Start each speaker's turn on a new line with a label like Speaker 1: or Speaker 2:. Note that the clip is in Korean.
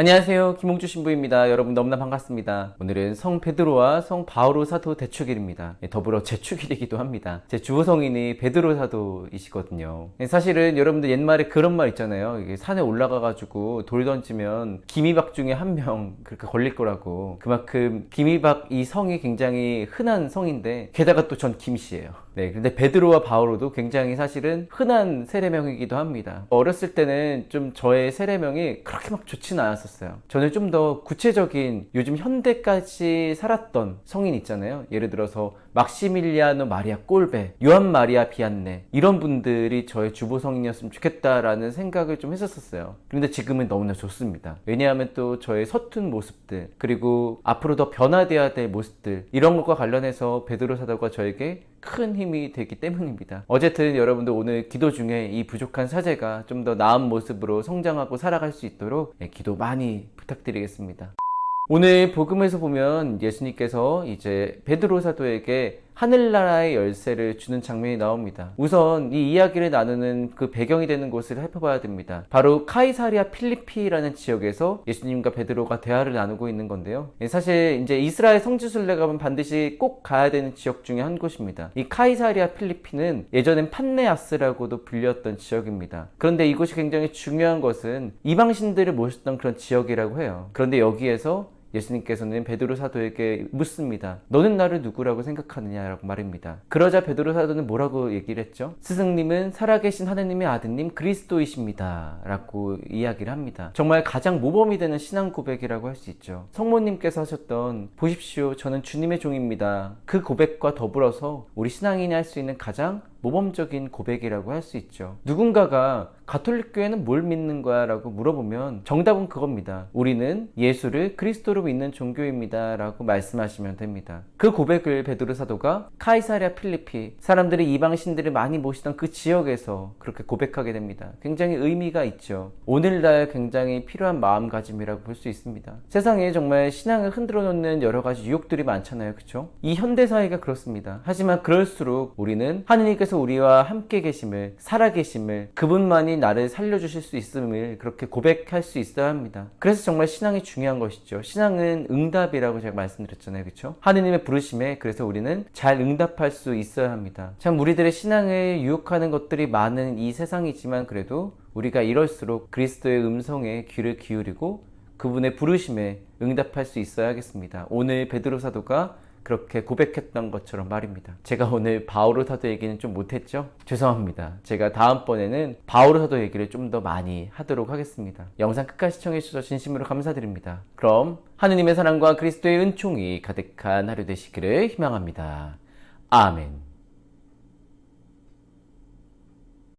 Speaker 1: 안녕하세요. 김홍주 신부입니다. 여러분 너무나 반갑습니다. 오늘은 성 베드로와 성 바오로 사도 대축일입니다. 더불어 제축일이기도 합니다. 제 주호성인이 베드로 사도이시거든요. 사실은 여러분들 옛말에 그런 말 있잖아요. 이게 산에 올라가가지고 돌 던지면 기미박 중에 한 명 그렇게 걸릴 거라고. 그만큼 기미박 이 성이 굉장히 흔한 성인데 게다가 또 전 김씨예요. 네, 근데 베드로와 바오로도 굉장히 사실은 흔한 세례명이기도 합니다. 어렸을 때는 좀 저의 세례명이 그렇게 막 좋지는 않았었어요. 저는 좀 더 구체적인 요즘 현대까지 살았던 성인 있잖아요. 예를 들어서 막시밀리아노 마리아 꼴베, 요한 마리아 비안네 이런 분들이 저의 주보성인이었으면 좋겠다라는 생각을 좀 했었어요. 그런데 지금은 너무나 좋습니다. 왜냐하면 또 저의 서툰 모습들 그리고 앞으로 더 변화되어야 될 모습들 이런 것과 관련해서 베드로 사도가 저에게 큰 힘이 되기 때문입니다. 어쨌든 여러분들 오늘 기도 중에 이 부족한 사제가 좀 더 나은 모습으로 성장하고 살아갈 수 있도록 기도 많이 부탁드리겠습니다. 오늘 복음에서 보면 예수님께서 이제 베드로 사도에게 하늘나라의 열쇠를 주는 장면이 나옵니다. 우선 이 이야기를 나누는 그 배경이 되는 곳을 살펴봐야 됩니다. 바로 카이사리아 필리피라는 지역에서 예수님과 베드로가 대화를 나누고 있는 건데요. 사실 이제 이스라엘 성지순례 가면 반드시 꼭 가야 되는 지역 중에 한 곳입니다. 이 카이사리아 필리피는 예전엔 판네아스라고도 불렸던 지역입니다. 그런데 이곳이 굉장히 중요한 것은 이방신들을 모셨던 그런 지역이라고 해요. 그런데 여기에서 예수님께서는 베드로 사도에게 묻습니다. 너는 나를 누구라고 생각하느냐라고 말입니다. 그러자 베드로 사도는 뭐라고 얘기를 했죠? 스승님은 살아계신 하느님의 아드님 그리스도이십니다 라고 이야기를 합니다. 정말 가장 모범이 되는 신앙 고백이라고 할 수 있죠. 성모님께서 하셨던 보십시오 저는 주님의 종입니다. 그 고백과 더불어서 우리 신앙인이 할 수 있는 가장 모범적인 고백이라고 할 수 있죠. 누군가가 가톨릭 교회는 뭘 믿는 거야? 라고 물어보면 정답은 그겁니다. 우리는 예수를 그리스도로 믿는 종교입니다. 라고 말씀하시면 됩니다. 그 고백을 베드로 사도가 카이사리아 필리피, 사람들이 이방신들을 많이 모시던 그 지역에서 그렇게 고백하게 됩니다. 굉장히 의미가 있죠. 오늘날 굉장히 필요한 마음가짐이라고 볼 수 있습니다. 세상에 정말 신앙을 흔들어 놓는 여러 가지 유혹들이 많잖아요. 그쵸? 이 현대사회가 그렇습니다. 하지만 그럴수록 우리는 하느님께서 우리와 함께 계심을, 살아계심을, 그분만이 나를 살려주실 수 있음을 그렇게 고백할 수 있어야 합니다. 그래서 정말 신앙이 중요한 것이죠. 신앙은 응답이라고 제가 말씀드렸잖아요. 그렇죠? 하느님의 부르심에 그래서 우리는 잘 응답할 수 있어야 합니다. 참 우리들의 신앙을 유혹하는 것들이 많은 이 세상이지만 그래도 우리가 이럴수록 그리스도의 음성에 귀를 기울이고 그분의 부르심에 응답할 수 있어야 하겠습니다. 오늘 베드로 사도가 그렇게 고백했던 것처럼 말입니다. 제가 오늘 바오로 사도 얘기는 좀 못했죠? 죄송합니다. 제가 다음번에는 바오로 사도 얘기를 좀 더 많이 하도록 하겠습니다. 영상 끝까지 시청해주셔서 진심으로 감사드립니다. 그럼 하느님의 사랑과 그리스도의 은총이 가득한 하루 되시기를 희망합니다. 아멘.